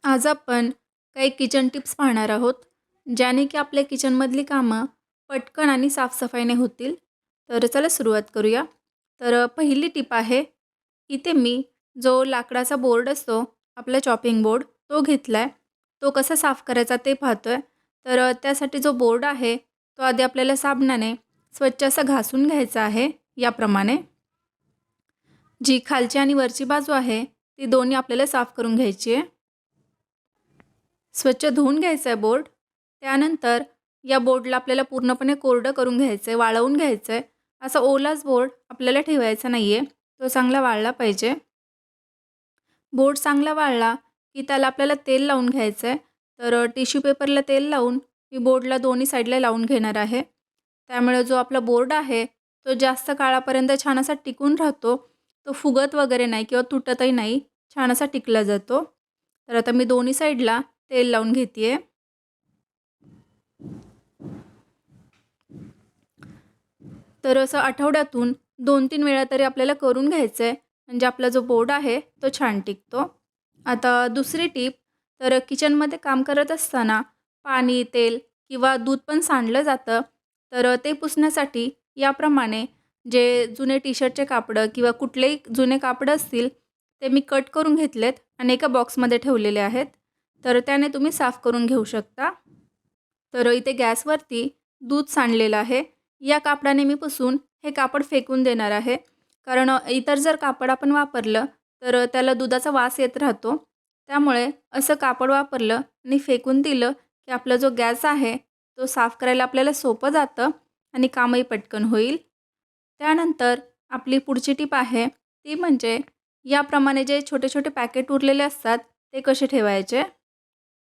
आज आपण काही किचन टिप्स पाहणार आहोत, ज्याने की आपल्या किचनमधली कामं पटकन आणि साफसफाईने होतील. तर चला सुरुवात करूया. पहिली टिप आहे, इथे मी जो लाकडाचा बोर्ड असतो, आपला चॉपिंग बोर्ड, तो घेतला आहे. तो कसा साफ करायचा ते पाहतो आहे. त्यासाठी जो बोर्ड आहे, तो आधी आपल्याला साबणाने स्वच्छ असा घासून घ्यायचा आहे, याप्रमाणे. जी खालची आणि वरची बाजू आहे, ती दोन्ही आपल्याला साफ करून घ्यायची आहे. स्वच्छ धुवून घ्यायचं आहे बोर्ड. त्यानंतर या बोर्डला आपल्याला पूर्णपणे कोरडं करून घ्यायचं आहे, वाळवून घ्यायचं आहे. असा ओलाच बोर्ड आपल्याला ठेवायचा नाही आहे, तो चांगला वाळला पाहिजे. बोर्ड चांगला वाळला की त्याला आपल्याला तेल लावून घ्यायचं आहे. टिश्यू पेपरला तेल लावून मी बोर्डला दोन्ही साईडला लावून घेणार आहे. त्यामुळे जो आपला बोर्ड आहे, तो जास्त काळापर्यंत छान असा टिकून राहतो. तो फुगत वगैरे नाही किंवा तुटतही नाही, छान असा टिकला जातो. तर आता मी दोन्ही साईडला तेल लावून घेते आहे. तर असं आठवड्यातून 2-3 वेळा तरी आपल्याला करून घ्यायचं आहे, म्हणजे आपला जो बोर्ड आहे तो छान टिकतो. आता दुसरी टिप, किचनमध्ये काम करत असताना पाणी, तेल किंवा दूध पण सांडलं जातं. ते पुसण्यासाठी याप्रमाणे जे जुने टी शर्टचे कापडं किंवा कुठलेही जुने कापडं असतील, ते मी कट करून घेतलेत आणि एका बॉक्समध्ये ठेवलेले आहेत. त्याने तुम्ही साफ करून घेऊ शकता. इथे गॅसवरती दूध सांडलेलं आहे. या कापडाने मी पुसून हे कापड फेकून देणार आहे. कारण इतर जर कापड आपण वापरलं तर त्याला दुधाचा वास येत राहतो. त्यामुळे असं कापड वापरलं आणि फेकून दिलं की आपला जो गॅस आहे तो साफ करायला आपल्याला सोपं जातं आणि कामही पटकन होईल. त्यानंतर आपली पुढची टीप आहे, ती म्हणजे याप्रमाणे जे छोटे छोटे पॅकेट उरलेले असतात ते कसे ठेवायचे.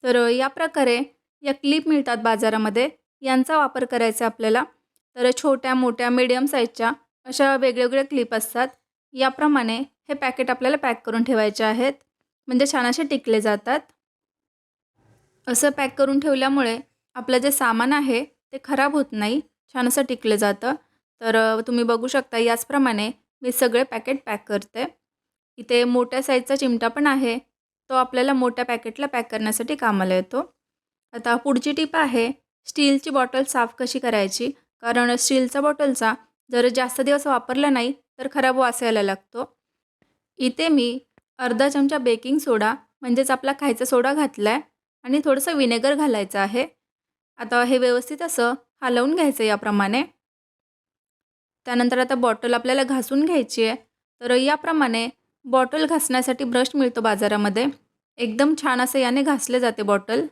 या प्रकारे या क्लिप मिळतात बाजारामध्ये, यांचा वापर करायचा आपल्याला. छोट्या मोठ्या मीडियम साईजच्या अशा वेगवेगळ्या क्लिप असतात. याप्रमाणे हे पॅकेट आपल्याला पॅक करून ठेवायचे आहेत, म्हणजे छान असे टिकले जातात. असं पॅक करून ठेवल्यामुळे आपलं जे सामान आहे ते खराब होत नाही, छान असं टिकलं जातं. तुम्ही बघू शकता याचप्रमाणे मी सगळे पॅकेट पॅक करते. इथे मोठ्या साईजचा चिमटा पण आहे, तो आपल्याला मोठ्या पॅकेटला पॅक करण्यासाठी कामाला येतो. आता पुढची टिप आहे, स्टीलची बॉटल साफ कशी करायची. कारण स्टीलच्या बॉटलचा जर जास्त दिवस वापरला नाही तर खराब वास यायला लागतो. इथे मी अर्धा चमचा बेकिंग सोडा, म्हणजेच आपला खायचा सोडा घातला आहे आणि थोडंसं विनेगर घालायचं आहे. आता हे व्यवस्थित असं हलवून घ्यायचं याप्रमाणे. त्यानंतर आता बॉटल आपल्याला घासून घ्यायची आहे. याप्रमाणे बॉटल घासण्यासाठी ब्रश मिळतो बाजारामध्ये. एकदम छान असं याने घासले जाते बॉटल.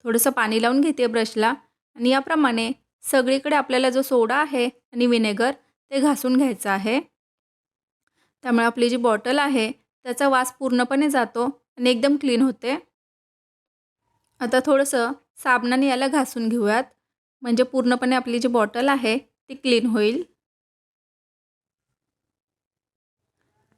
थोडंसं पाणी लावून घेते ब्रशला आणि याप्रमाणे सगळीकडे आपल्याला जो सोडा आहे आणि विनेगर ते घासून घ्यायचं आहे. त्यामुळे आपली जी बॉटल आहे त्याचा वास पूर्णपणे जातो आणि एकदम क्लीन होते. आता थोडंसं साबणाने याला घासून घेऊयात, म्हणजे पूर्णपणे आपली जी बॉटल आहे ती क्लीन होईल.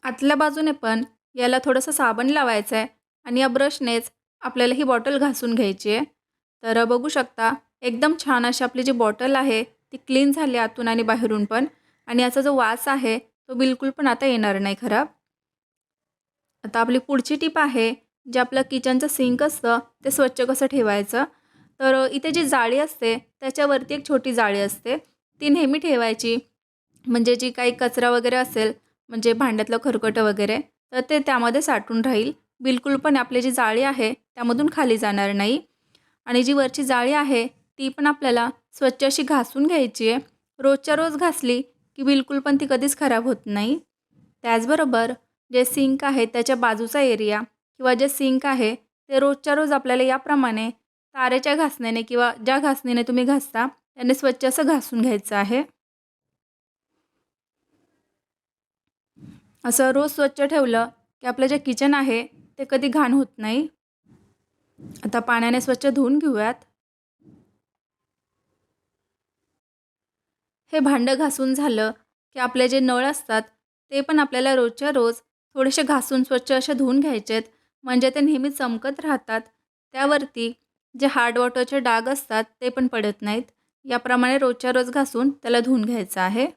आतल्या बाजूने पण याला थोडंसं साबण लावायचं आहे आणि या ब्रशनेच आपल्याला ही बॉटल घासून घ्यायची आहे. बघू शकता एकदम छान अशी आपली जी बॉटल आहे ती क्लीन झाली आतून आणि बाहेरून पण, आणि याचा जो वास आहे तो बिलकुल पण आता येणार नाही खराब. आता आपली पुढची टीप आहे, जे आपलं किचनचं सिंक असतं ते स्वच्छ कसं ठेवायचं. इथे जी जाळी असते त्याच्यावरती एक छोटी जाळी असते, ती नेहमी ठेवायची. म्हणजे जी काही कचरा वगैरे असेल, म्हणजे भांड्यातलं खरकटं वगैरे, तर ते त्यामध्ये साठून राहील. बिलकुल पण आपली जी जाळी आहे त्यामधून खाली जाणार नाही. आणि जी वरची जाळी आहे ती पण आपल्याला स्वच्छ अशी घासून घ्यायची आहे. रोजच्या रोज घासली की बिलकुल पण ती कधीच खराब होत नाही. त्याचबरोबर जे सिंक आहे त्याच्या बाजूचा एरिया किंवा जे सिंक आहे ते रोजच्या रोज आपल्याला याप्रमाणे तारेच्या घासण्याने किंवा ज्या घासणीने तुम्ही घासता त्याने स्वच्छ असं घासून घ्यायचं आहे. असं रोज स्वच्छ ठेवलं की आपलं जे किचन आहे ते कधी घाण होत नाही. आता पाण्याने स्वच्छ धुवून घेऊयात. हे भांडं घासून झालं की आपले जे नळ असतात ते पण आपल्याला रोजच्या रोज थोडेसे घासून स्वच्छ असे धुवून घ्यायचे आहेत, म्हणजे ते नेहमी चमकत राहतात. त्यावरती जे हार्ड वॉटरचे डाग असतात ते पण पडत नाहीत. याप्रमाणे रोजच्या रोज घासून त्याला धुवून घ्यायचं आहे.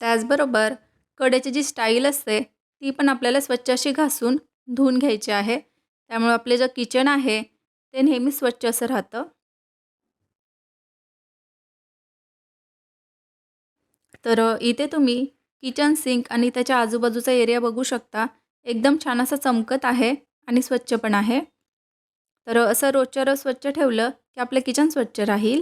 त्याचबरोबर कडेची जी स्टाईल असते ती पण आपल्याला स्वच्छ अशी घासून धुवून घ्यायची आहे. त्यामुळे आपले जे किचन आहे ते नेहमी स्वच्छ असं राहतं. तर इथे तुम्ही किचन सिंक आणि त्याच्या आजूबाजूचा एरिया बघू शकता. एकदम छान असं चमकत आहे आणि स्वच्छ पण आहे. तर असं रोजच्या रोज स्वच्छ ठेवलं की आपलं किचन स्वच्छ राहील.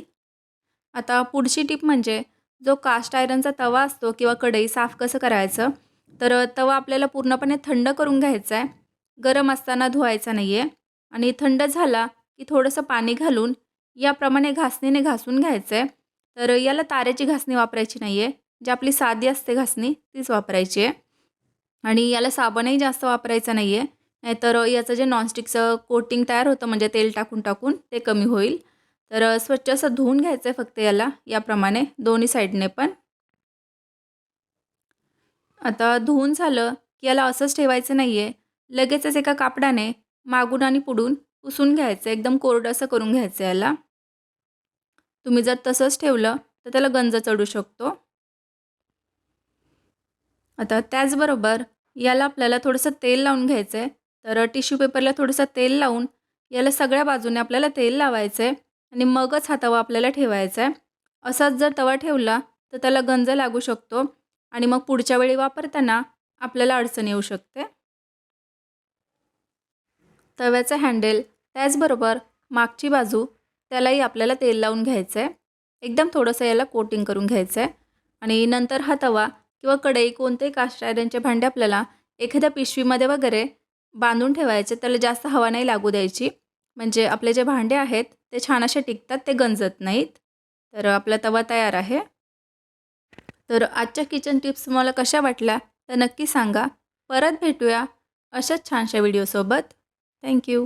आता पुढची टिप म्हणजे जो कास्ट आयरनचा तवा असतो किंवा कढई साफ कसं करायचं, तर तवा आपल्याला पूर्णपणे थंड करून घ्यायचा आहे. गरम असताना धुवायचा नाही आहे आणि थंड झाला की थोडंसं पाणी घालून याप्रमाणे घासणीने घासून घ्यायचं आहे. तर याला तारेची घासणी वापरायची नाही आहे. जी आपली साधी असते घासणी तीच वापरायची आहे आणि याला साबणही जास्त वापरायचा नाही आहे. नाहीतर याचं जे नॉनस्टिकचं कोटिंग तयार होतं म्हणजे तेल टाकून टाकून ते कमी होईल. तर स्वच्छ असं धुवून घ्यायचं आहे फक्त याला याप्रमाणे दोन्ही साईडने पण. आता धुवून झालं की याला असंच ठेवायचं नाही आहे. लगेचच एका कापडाने मागून आणि पुढून पुसून घ्यायचं एकदम कोरडं असं करून घ्यायचं याला. तुम्ही जर तसंच ठेवलं तर त्याला गंज चढू शकतो. आता त्याचबरोबर याला आपल्याला थोडंसं तेल लावून घ्यायचं आहे. तर टिश्यू पेपरला थोडंसं तेल लावून याला सगळ्या बाजूने आपल्याला तेल लावायचं आहे आणि मगच हा तवा आपल्याला ठेवायचा आहे. असाच जर तवा ठेवला तर त्याला गंज लागू शकतो आणि मग पुढच्या वेळी वापरताना आपल्याला अडचण येऊ शकते. तव्याचं हँडल त्याचबरोबर मागची बाजू त्यालाही आपल्याला तेल लावून घ्यायचं आहे. एकदम थोडंसं याला कोटिंग करून घ्यायचं आहे आणि नंतर हा तवा किंवा कढई कोणतेही कास्ट आयरनचे भांडे आपल्याला एखाद्या पिशवीमध्ये वगैरे बांधून ठेवायचे. त्याला जास्त हवा नाही लागू द्यायची. म्हणजे आपले जे भांडे आहेत ते छान असे टिकतात, ते गंजत नाहीत. तर आपला तवा तयार आहे. तर आजच्या किचन टिप्स तुम्हाला कशा वाटल्या तर नक्की सांगा. परत भेटूया अशाच छानशा व्हिडिओसोबत. थँक्यू.